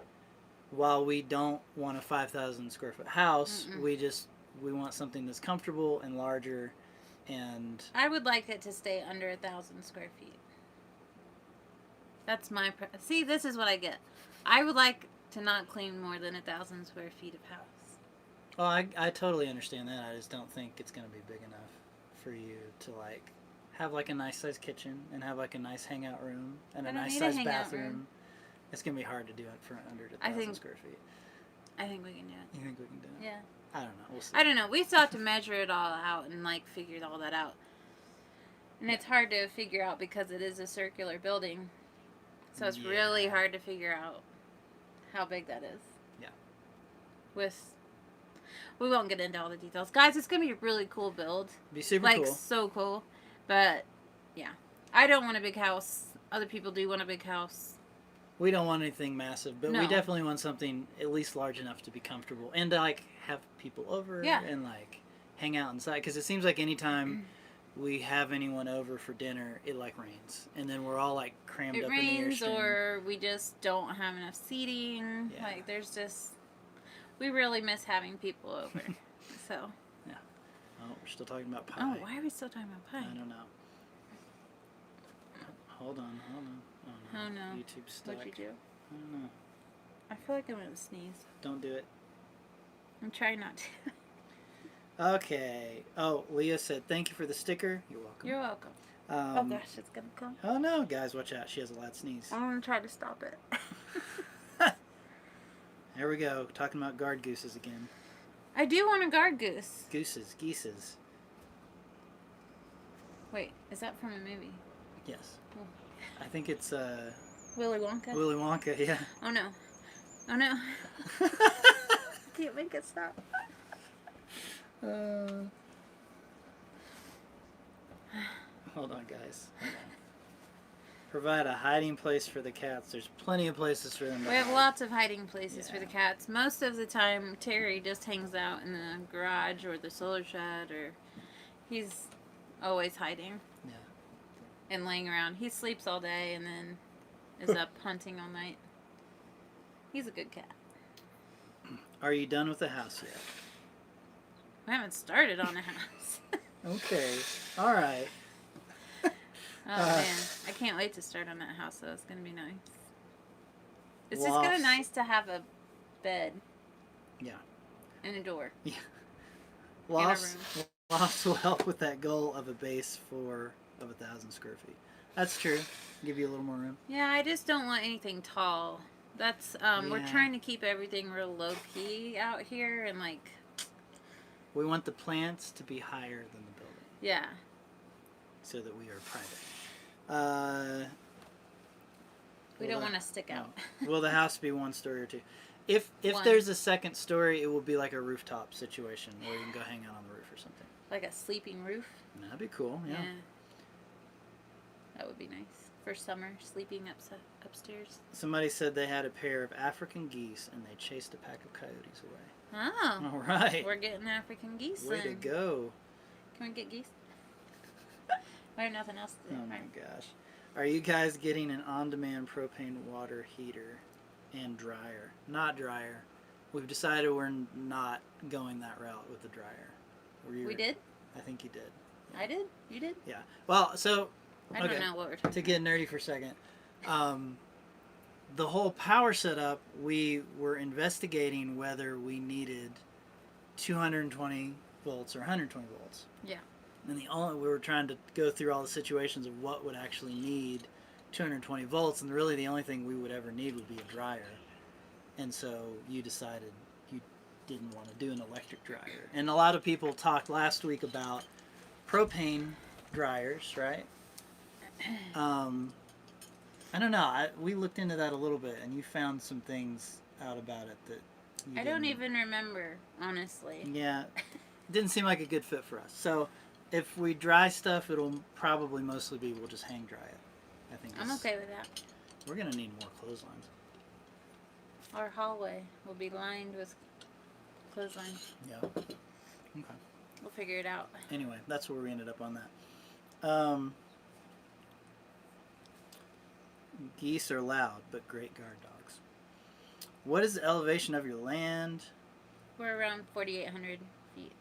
while we don't want a 5,000 square foot house, we want something that's comfortable and larger. And I would like it to stay under 1,000 square feet. That's my see. This is what I get. I would like to not clean more than 1,000 square feet of house. well, I totally understand that. I just don't think it's going to be big enough for you to like have like a nice sized kitchen and have like a nice hangout room and I a don't nice need a sized hangout bathroom. room. It's going to be hard to do it for under I 1,000 think- square feet. I think we can do it. You think we can do it? Yeah. I don't know. We'll see. I don't know. We still have to measure it all out and like figure all that out. And it's hard to figure out because it is a circular building. So it's really Yeah. hard to figure out how big that is. Yeah. We won't get into all the details. Guys, it's going to be a really cool build. Be super Like, cool. so cool. But, yeah. I don't want a big house. Other people do want a big house. We don't want anything massive, but we No. definitely want something at least large enough to be comfortable and to like have people over Yeah. and like hang out inside. Because it seems like anytime we have anyone over for dinner, it like rains, and then we're all like crammed It up in the rains airstream. or we just don't have enough seating. Yeah. Like, there's just... We really miss having people over. So... Oh, we're still talking about pie. Oh, why are we still talking about pie? I don't know. Hold on. Oh, no. YouTube's stuck. What'd you do? I don't know. I feel like I'm going to sneeze. Don't do it. I'm trying not to. Okay. Oh, Leah said, thank you for the sticker. You're welcome. You're welcome. Oh, gosh, it's going to come. Oh, no, guys, watch out. She has a loud sneeze. I'm going to try to stop it. There we go. Talking about guard gooses again. I do want a guard goose. Geeses. Wait, is that from a movie? Yes. Oh. I think it's Willy Wonka? Willy Wonka, yeah. Oh, no. Oh, no. Can't make it stop. Hold on, guys. Hold on. Provide a hiding place for the cats. There's plenty of places for them to We have hide. lots of hiding places for Yeah. the cats. Most of the time, Terry just hangs out in the garage or the solar shed, or he's always hiding Yeah. and laying around. He sleeps all day and then is up hunting all night. He's a good cat. Are you done with the house yet? We haven't started on a house. Okay. All right. Oh man, I can't wait to start on that house. Though it's gonna be nice. It's just gonna Lofts. be nice to have a bed. Yeah. And a door. Yeah. a Lofts will help with that goal of a base of 1,000 square feet. That's true. Give you a little more room. Yeah, I just don't want anything tall. That's we're Yeah. trying to keep everything real low key out here, and like We want the plants to be higher than the building yeah. so that we are private. We don't want to stick out. Will the house be one story or two? If One. there's a second story, it will be like a rooftop situation where you can go hang out on the roof or something. Like a sleeping roof. That'd be cool. Yeah. That would be nice for summer, sleeping upstairs. Somebody said they had a pair of African geese and they chased a pack of coyotes away. Oh, All right. we're getting African geese. Way to then. go. Can we get geese? I have nothing else to do. Oh my gosh. Are you guys getting an on-demand propane water heater and dryer? Not dryer. We've decided we're not going that route with the dryer. We did? I think you did. I did? You did? Yeah. Well, so I don't know what we're talking to get nerdy for a second, the whole power setup, we were investigating whether we needed 220 volts or 120 volts. Yeah. And we were trying to go through all the situations of what would actually need 220 volts, and really the only thing we would ever need would be a dryer. And so you decided you didn't want to do an electric dryer. And a lot of people talked last week about propane dryers, right? I don't know. We looked into that a little bit, and you found some things out about it that you I don't didn't. even remember, honestly. Yeah, it didn't seem like a good fit for us. So if we dry stuff, it'll probably mostly be we'll just hang dry it. I think I'm okay with that. we're gonna need more clotheslines. Our hallway will be lined with clotheslines. Yeah. Okay. We'll figure it out. Anyway, that's where we ended up on that. Geese are loud, but great guard dogs. What is the elevation of your land? We're around 4,800 feet.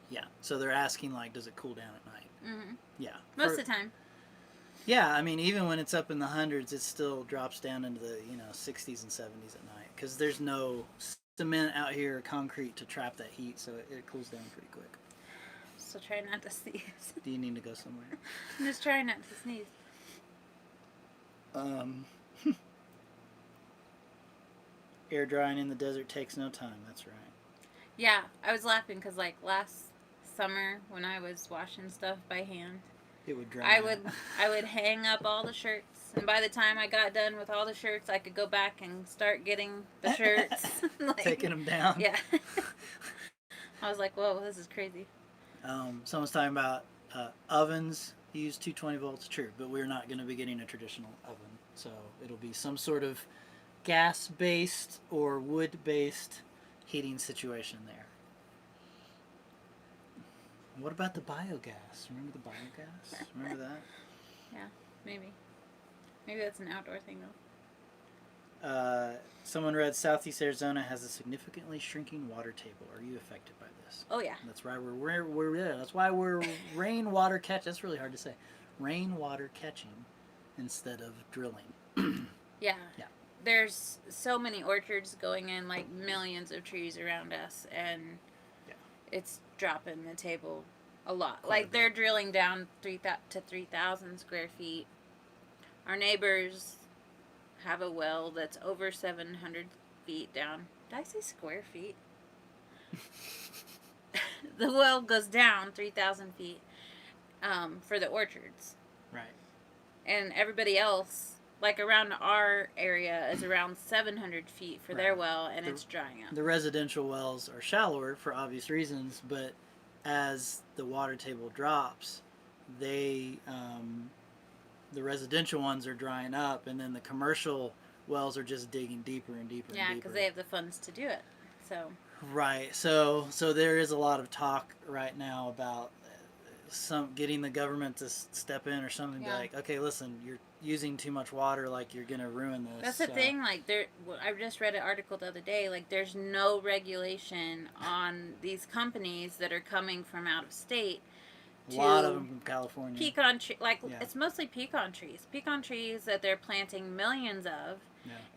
Yeah. So they're asking, like, does it cool down at night? Mm-hmm. Yeah. Most of the time. Yeah, I mean, even when it's up in the hundreds, it still drops down into the 60s and 70s at night because there's no cement out here or concrete to trap that heat, so it cools down pretty quick. So try not to sneeze. Do you need to go somewhere? I'm just trying not to sneeze. Air drying in the desert takes no time. That's right. Yeah, I was laughing because like last summer when I was washing stuff by hand, It would dry. I would hang up all the shirts, and by the time I got done with all the shirts, I could go back and start getting the shirts, taking them down. Yeah. I was like, whoa, this is crazy. Someone's talking about ovens use 220 volts. True, but we're not going to be getting a traditional oven, so it'll be some sort of gas-based or wood-based heating situation there. What about the biogas? Remember the biogas? Remember that? Yeah, maybe. Maybe that's an outdoor thing though. Someone read Southeast Arizona has a significantly shrinking water table. Are you affected by this? Oh yeah. That's why that's why we're rainwater catch. That's really hard to say. Rainwater catching instead of drilling. Yeah. Yeah. There's so many orchards going in, like millions of trees around us, and it's dropping the table a lot. Like they're drilling down 3,000 square feet. Our neighbors have a well that's over 700 feet down. Did I say square feet? The well goes down 3,000 feet for the orchards. Right. And everybody else, like around our area, is around 700 feet for their well, and it's drying up. The residential wells are shallower for obvious reasons, but as the water table drops, the residential ones are drying up, and then the commercial wells are just digging deeper and deeper and deeper. Yeah, because they have the funds to do it. So. Right. So there is a lot of talk right now about getting the government to step in or something. Be like, okay, listen, you're using too much water. Like you're gonna ruin this. That's the thing. Like I just read an article the other day. Like there's no regulation on these companies that are coming from out of state. A lot of them from California. Pecan tree, it's mostly pecan trees that they're planting millions of,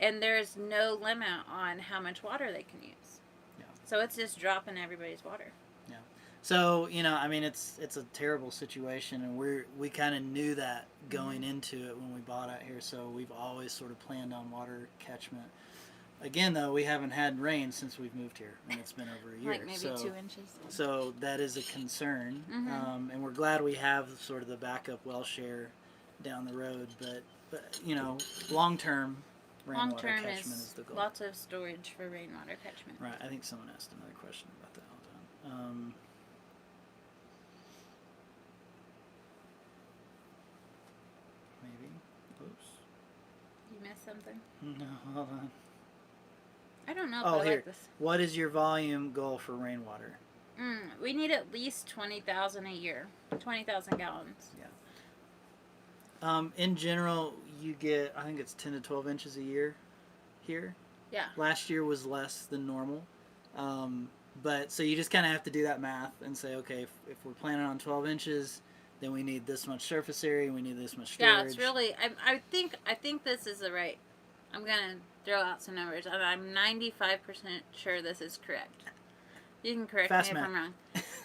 and there's no limit on how much water they can use. Yeah. So it's just dropping everybody's water. Yeah. So I mean, it's a terrible situation, and we kind of knew that going into it when we bought out here. So we've always sort of planned on water catchment. Again, though, we haven't had rain since we've moved here, and it's been over a year. Like maybe 2 inches. So that is a concern, and we're glad we have sort of the backup well share down the road. But long-term rainwater catchment is the goal. Lots of storage for rainwater catchment. Right. I think someone asked another question about that. Hold on. Maybe. Oops. You missed something? No, hold on. I don't know if I here. Like this. What is your volume goal for rainwater? We need at least 20,000 a year. 20,000 gallons. Yeah. In general, you get, I think it's 10 to 12 inches a year here. Yeah. Last year was less than normal. But so you just kind of have to do that math and say, okay, if we're planning on 12 inches, then we need this much surface area, we need this much storage. Yeah, it's really, I think this is the right, I'm going to throw out some numbers. I'm 95% sure this is correct. You can correct me if I'm wrong.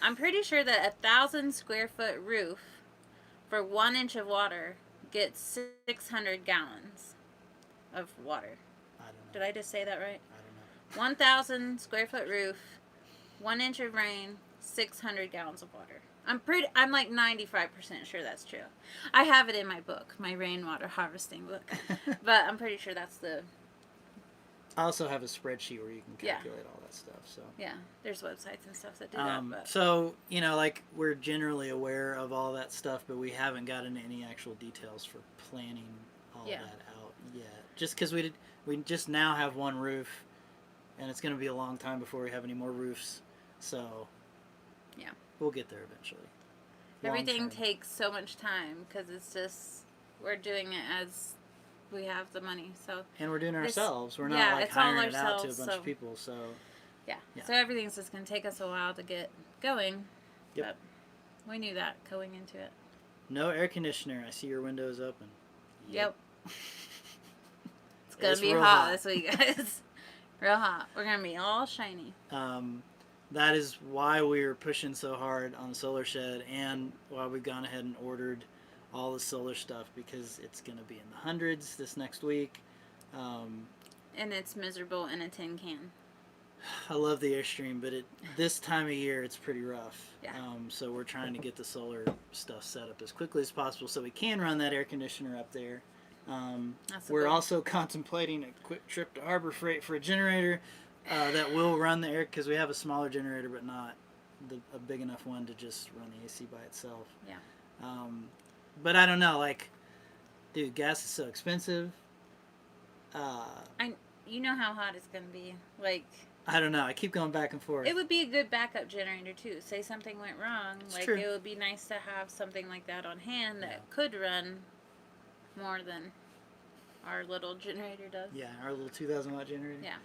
I'm pretty sure that 1,000 square foot roof for 1 inch of water gets 600 gallons of water. I don't know. Did I just say that right? I don't know. 1,000 square foot roof, 1 inch of rain, 600 gallons of water. I'm like 95% sure that's true. I have it in my book, my rainwater harvesting book. But I'm pretty sure that's the... I also have a spreadsheet where you can Yeah. calculate all that stuff. So Yeah, there's websites and stuff that do that. But so, you know, like, we're generally aware of all that stuff, but we haven't gotten any actual details for planning all Yeah. that out yet. Just because we just now have one roof, and it's going to be a long time before we have any more roofs. So Yeah. we'll get there eventually. everything Long term. takes so much time because it's just, we're doing it as we have the money. So And we're doing it This- ourselves. We're not yeah, like it's all hiring it out to a ourselves, bunch so- of people. So yeah. Yeah. So everything's just going to take us a while to get going. Yep. But we knew that going into it. no air conditioner. I see your windows open. Yep. It's going It's to be real hot this week, guys. Real hot. We're going to be all shiny. That is why we're pushing so hard on the solar shed, and why we've gone ahead and ordered all the solar stuff, because it's going to be in the hundreds this next week. And it's miserable in a tin can. I love the Airstream, but this time of year it's pretty rough. Yeah. So we're trying to get the solar stuff set up as quickly as possible so we can run that air conditioner up there. That's the We're goal. also contemplating a quick trip to Harbor Freight for a generator that will run the air, because we have a smaller generator, but not a big enough one to just run the AC by itself. Yeah. But I don't know, like, dude, gas is so expensive. You know how hot it's going to be. Like, I don't know. I keep going back and forth. it would be a good backup generator, too. Say something went wrong. It's Like, true. it would be nice to have something like that on hand that Yeah. could run more than our little generator does. Yeah, our little 2,000 watt generator. Yeah.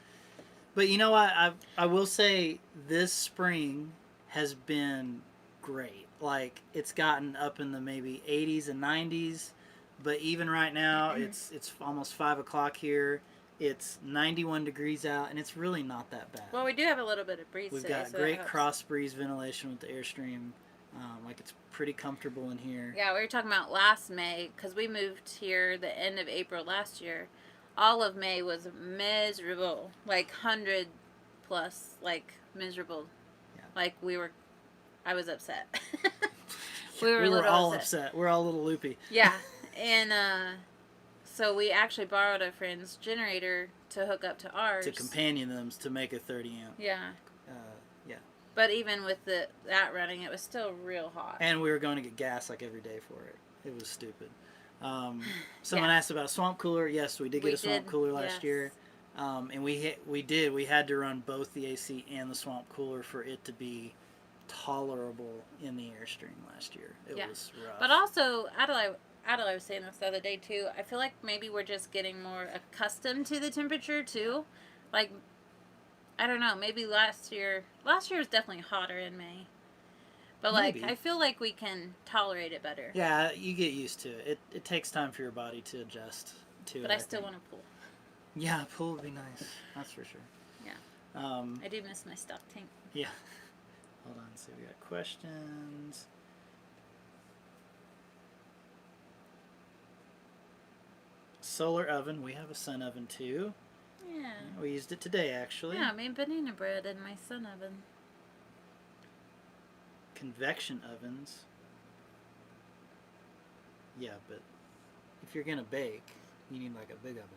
But you know what? I will say this spring has been great. Like, it's gotten up in the maybe 80s and 90s. But even right now, it's almost 5 o'clock here. It's 91 degrees out, and it's really not that bad. Well, we do have a little bit of breeze We've today, got so that great helps. cross breeze ventilation with the Airstream. Like, it's pretty comfortable in here. Yeah, we were talking about last May, because we moved here the end of April last year. All of May was miserable. Like, 100 plus, like, miserable. Yeah. Like, I was upset. we were a We were little all upset. upset. We're all a little loopy. Yeah, and so we actually borrowed a friend's generator to hook up to ours. To companion them to make a 30 amp. Yeah, Yeah. but even with that running, it was still real hot. And we were going to get gas like every day for it. It was stupid. Someone Yeah. asked about a swamp cooler. Yes, we did get a swamp cooler last year. And we had to run both the AC and the swamp cooler for it to be tolerable in the Airstream last year. It was rough. But also, Adelaide was saying this the other day too. I feel like maybe we're just getting more accustomed to the temperature too. Like, I don't know. Maybe last year was definitely hotter in May. But like, Maybe. I feel like we can tolerate it better. Yeah, you get used to it. It takes time for your body to adjust to it. But I still want to pool. Yeah, pool would be nice. That's for sure. Yeah. Um, I do miss my stuffed tank. yeah. Hold on, see, we got questions. Solar oven. We have a sun oven too. Yeah. We used it today, actually. Yeah, I made banana bread in my sun oven. Convection ovens. Yeah, but if you're gonna bake, you need like a big oven.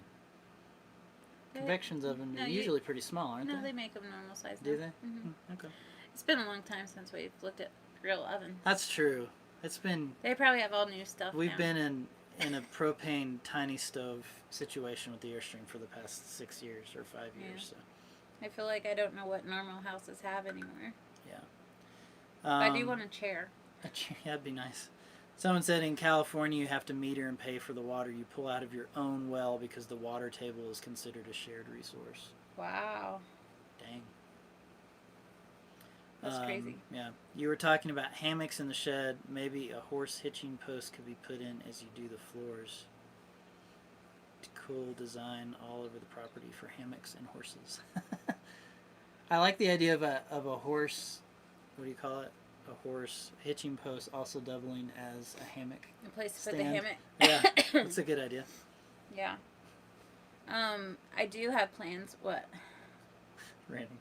Convections ovens no, are you- usually pretty small, aren't No, they? they make them normal size. Do now. they? Mhm. Okay. It's been a long time since we've looked at real ovens. That's true. It's been They probably have all new stuff we've now. been in a propane tiny stove situation with the Airstream for the past 6 years or 5 years. Yeah. So I feel like I don't know what normal houses have anymore. yeah. I do want a chair. Yeah, that'd be nice. Someone said in California you have to meter and pay for the water you pull out of your own well because the water table is considered a shared resource. Wow. Dang. That's crazy. Yeah. You were talking about hammocks in the shed. Maybe a horse hitching post could be put in as you do the floors. Cool design all over the property for hammocks and horses. I like the idea of a horse. What do you call it? a horse hitching post, also doubling as a hammock. A place to stand. put the hammock. Yeah, that's a good idea. Yeah. I do have plans. What? Random.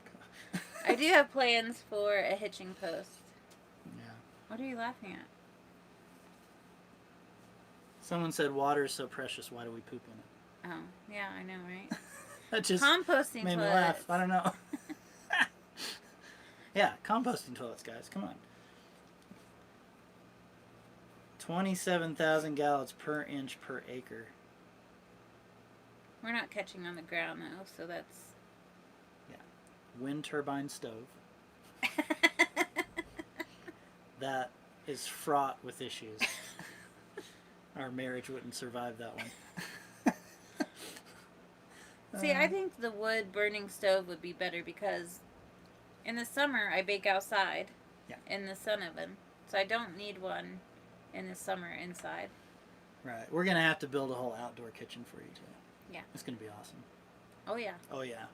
I do have plans for a hitching post. Yeah. What are you laughing at? Someone said water is so precious. Why do we poop in it? Oh, yeah, I know, right? That just Composting made me toilets. laugh. I don't know. Yeah, composting toilets, guys. Come on. 27,000 gallons per inch per acre. We're not catching on the ground though, so that's. Wind turbine stove. That is fraught with issues. Our marriage wouldn't survive that one. See, I think the wood burning stove would be better because in the summer I bake outside in the sun oven. So I don't need one in the summer inside. Right. We're going to have to build a whole outdoor kitchen for you, too. Yeah. It's going to be awesome. Oh, yeah. Oh, yeah.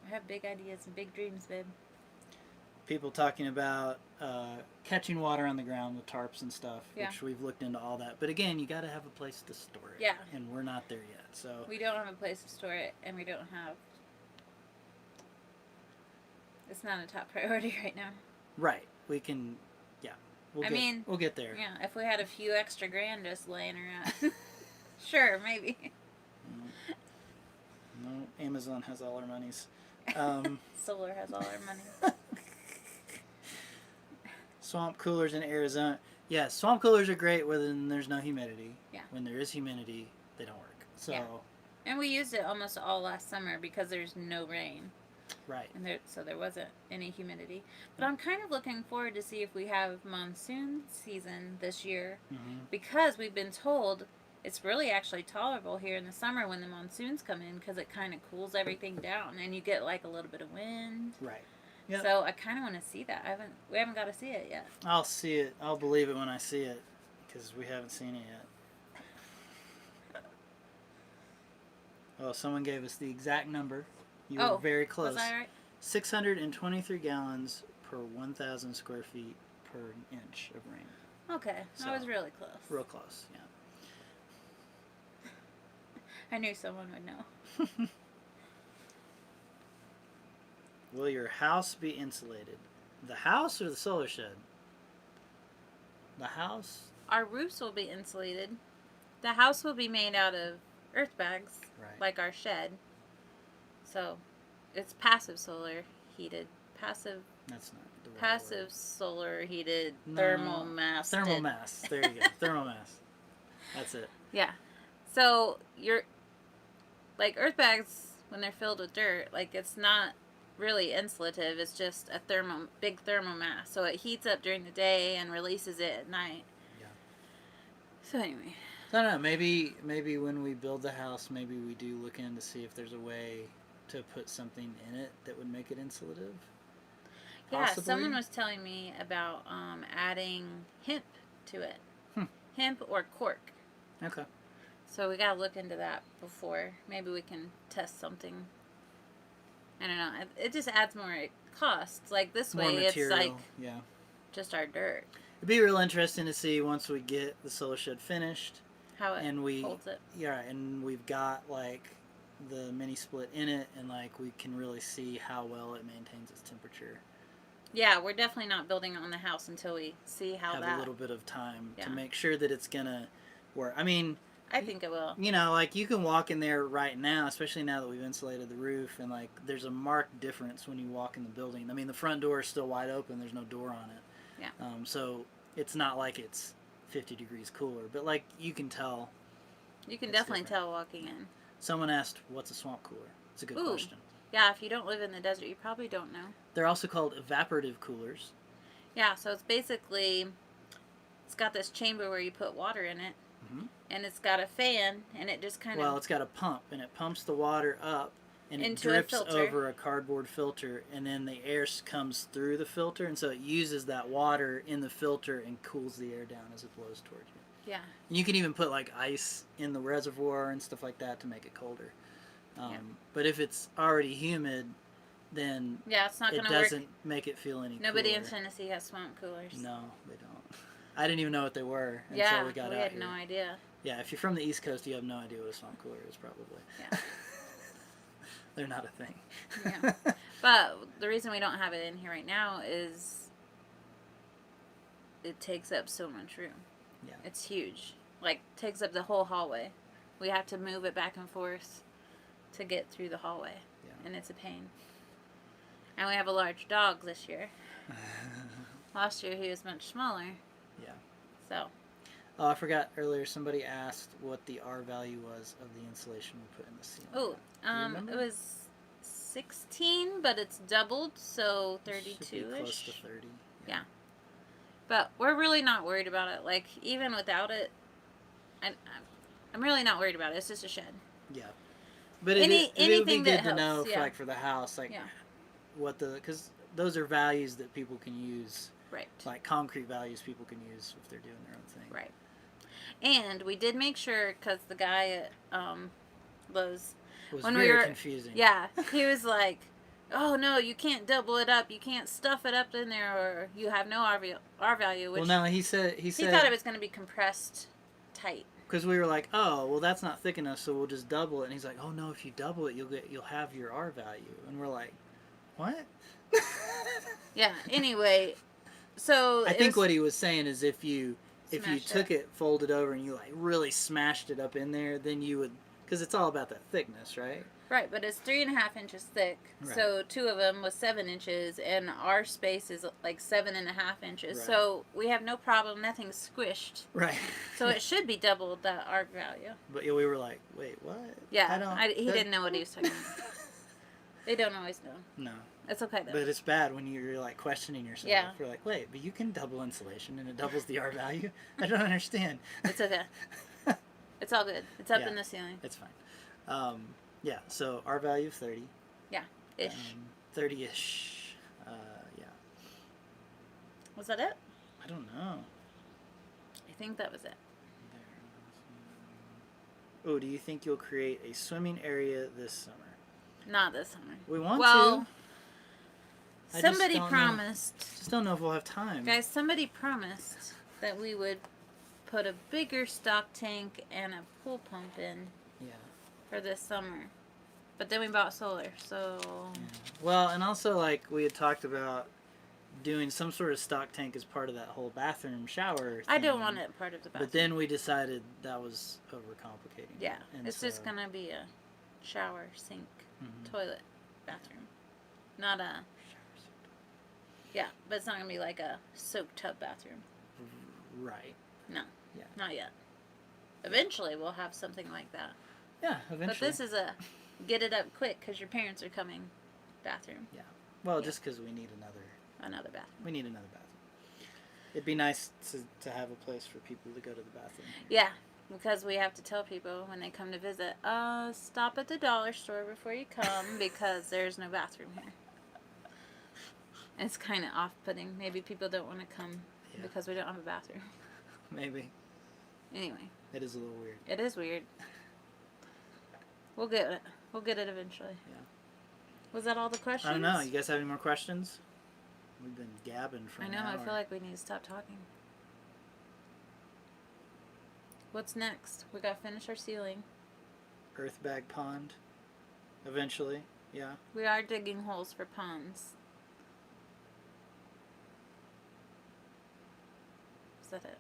I have big ideas and big dreams, babe. People talking about catching water on the ground with tarps and stuff, Yeah. which we've looked into all that. But again, you got to have a place to store it. Yeah. And we're not there yet. So We don't have a place to store it, and we don't have. It's not a top priority right now. right. We can, yeah. We'll get there. Yeah, if we had a few extra grand just laying around. Sure, maybe. No, Amazon has all our monies. Solar has all our money. Swamp coolers in Arizona. Yeah, swamp coolers are great when there's no humidity. Yeah. When there is humidity, they don't work. So, Yeah. And we used it almost all last summer because there's no rain. right. And so there wasn't any humidity. But I'm kind of looking forward to see if we have monsoon season this year Mm-hmm. because we've been told it's really actually tolerable here in the summer when the monsoons come in because it kind of cools everything down and you get like a little bit of wind. Right. Yep. So I kind of want to see that. We haven't got to see it yet. I'll see it. I'll believe it when I see it because we haven't seen it yet. Oh, someone gave us the exact number. You were very close. Was I right? 623 gallons per 1,000 square feet per inch of rain. Okay, So, I was really close. Real close, yeah. I knew someone would know. Will your house be insulated? The house or the solar shed? The house? Our roofs will be insulated. The house will be made out of earth bags, Right. like our shed. So, it's passive solar heated. Passive That's not the right passive word. solar heated No. thermal mass. Thermal mass. There you go. Thermal mass. That's it. Yeah. So like earth bags when they're filled with dirt, like it's not really insulative. It's just a big thermal mass. So it heats up during the day and releases it at night. Yeah. So anyway. I don't know. Maybe when we build the house, maybe we do look in to see if there's a way to put something in it that would make it insulative. Yeah, Possibly. someone was telling me about adding hemp to it. Hemp or cork. Okay. So we gotta look into that before. Maybe we can test something. I don't know. It just adds more costs. Like this More way, material. it's like Yeah. just our dirt. It'd be real interesting to see once we get the solar shed finished. How it And we holds it. Yeah, and we've got like the mini split in it, and like we can really see how well it maintains its temperature. Yeah, we're definitely not building on the house until we see how Have a little bit of time Yeah. to make sure that it's gonna work. I mean, I think it will. you know, like you can walk in there right now, especially now that we've insulated the roof, and like there's a marked difference when you walk in the building. I mean, the front door is still wide open. There's no door on it. Yeah. So it's not like it's 50 degrees cooler, but like you can tell. You can It's definitely different. tell walking in. Someone asked, "What's a swamp cooler?" It's a good Ooh. question. Yeah, if you don't live in the desert, you probably don't know. They're also called evaporative coolers. Yeah, so it's basically, it's got this chamber where you put water in it, Mhm. and it's got a fan, and it just kind Well, of, it's got a pump, and it pumps the water up, and it Into a drips filter. over a cardboard filter, and then the air comes through the filter, and so it uses that water in the filter and cools the air down as it blows towards you. yeah. And you can even put like ice in the reservoir and stuff like that to make it colder. Yeah. But if it's already humid, then Yeah, it's not it going to work. doesn't make it feel any Nobody cooler. in Tennessee has swamp coolers. No, they don't. I didn't even know what they were until Yeah, we got we out had here. no idea. Yeah, if you're from the East Coast, you have no idea what a swamp cooler is, probably. Yeah. They're not a thing. Yeah. But the reason we don't have it in here right now is it takes up so much room. Yeah. It's huge. Like, takes up the whole hallway. We have to move it back and forth to get through the hallway. Yeah. And it's a pain. And we have a large dog this year. Last year he was much smaller. Yeah. So. Oh, I forgot earlier. Somebody asked what the R value was of the insulation we put in the ceiling. Oh, it was 16, but it's doubled, so 32-ish. Should be close to 30. Yeah. But we're really not worried about it. Like, even without it, I'm really not worried about it. It's just a shed. Yeah. But it would be anything good that to know, helps, yeah. for the house, what because those are values that people can use. Right. Like concrete values people can use if they're doing their own thing. Right. And we did make sure, because the guy at Lowe's, It was when very confusing. Yeah, he was like, oh no, you can't double it up, you can't stuff it up in there, or you have no R value. Which Well, no, he said he thought it was going to be compressed tight. Because we were like, oh, well, that's not thick enough, so we'll just double it. And he's like, oh no, if you double it, you'll have your R value. And we're like, what? Yeah. Anyway, so I think what he was saying is if you Smashed took it, folded over, and you like really smashed it up in there, then you would, because it's all about that thickness, right? Right, but it's 3.5 inches thick. Right. So 2 of them was 7 inches, and our space is like 7.5 inches. Right. So we have no problem. Nothing's squished. Right. So it should be double the R value. But yeah, we were like, wait, what? Yeah, he didn't know what he was talking about. They don't always know. No. It's okay though. But it's bad when you're like questioning yourself. Yeah. You're like, wait, but you can double insulation and it doubles the R value? I don't understand. It's okay. It's all good. It's up in the ceiling. It's fine. Yeah, so R value of 30. Yeah, ish. 30-ish. Yeah. Was that it? I don't know. I think that was it. Oh, do you think you'll create a swimming area this summer? Not this summer. We want to. I Somebody just don't promised. Just don't know if we'll have time. Guys, somebody promised that we would put a bigger stock tank and a pool pump in for this summer. But then we bought solar, so... Yeah. Well, and also, like, we had talked about doing some sort of stock tank as part of that whole bathroom shower thing. I don't want it part of the bathroom. But then we decided that was overcomplicating. Yeah, and it's just going to be a shower, sink, Mm-hmm. toilet, bathroom. Not a... Yeah, but it's not going to be like a soak tub bathroom. Right. No. Yeah. Not yet. Eventually we'll have something like that. Yeah, eventually. But this is a get it up quick because your parents are coming bathroom. Yeah. Well, Yeah. just because we need Another bathroom. we need another bathroom. It'd be nice to have a place for people to go to the bathroom. Yeah, because we have to tell people when they come to visit, stop at the dollar store before you come because there's no bathroom here. It's kind of off-putting. Maybe people don't want to come because we don't have a bathroom. Maybe. Anyway. It is a little weird. It is weird. We'll get it. We'll get it eventually. Yeah. Was that all the questions? I don't know. You guys have any more questions? We've been gabbing for an hour. I feel like we need to stop talking. What's next? We gotta finish our ceiling. Earthbag pond. Eventually. Yeah. We are digging holes for ponds. Is that it?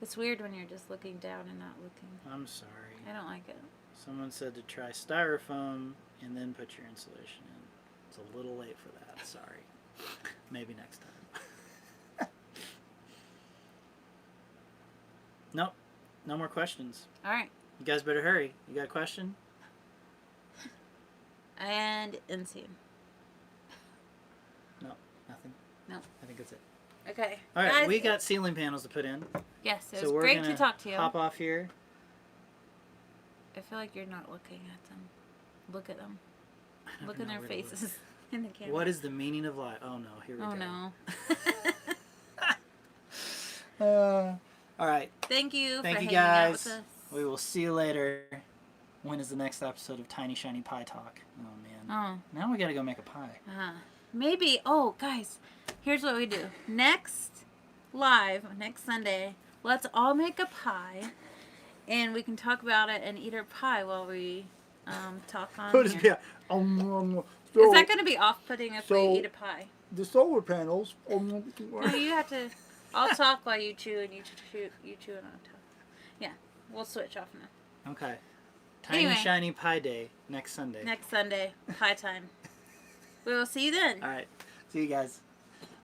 It's weird when you're just looking down and not looking. I'm sorry. I don't like it. Someone said to try styrofoam and then put your insulation in. It's a little late for that. Sorry. Maybe next time. Nope. No more questions. All right. You guys better hurry. You got a question? And end scene. No. Nothing? No. I think that's it. Okay. All right. Guys, We got ceiling panels to put in. Yes, it So was we're great gonna to talk to you. hop off here. I feel like you're not looking at them. Look at them. I never Look in know their where to look. faces in the camera. What is the meaning of life? Oh no, here we go. Oh no. All right. Thank you Thank for you hanging out guys. with us. We will see you later. When is the next episode of Tiny Shiny Pie Talk? Oh man. Oh. Now we gotta go make a pie. Maybe. Oh, guys, here's what we do. Next Sunday, let's all make a pie, and we can talk about it and eat our pie while we talk on Could here. So, Is that going to be off-putting if we eat a pie? the solar panels. No, you have to. I'll talk while you chew, and you chew, and I'll talk. Yeah, we'll switch off now. Okay. Tiny Anyway. Shiny Pie Day next Sunday. Next Sunday, pie time. We will see you then. All right. See you guys.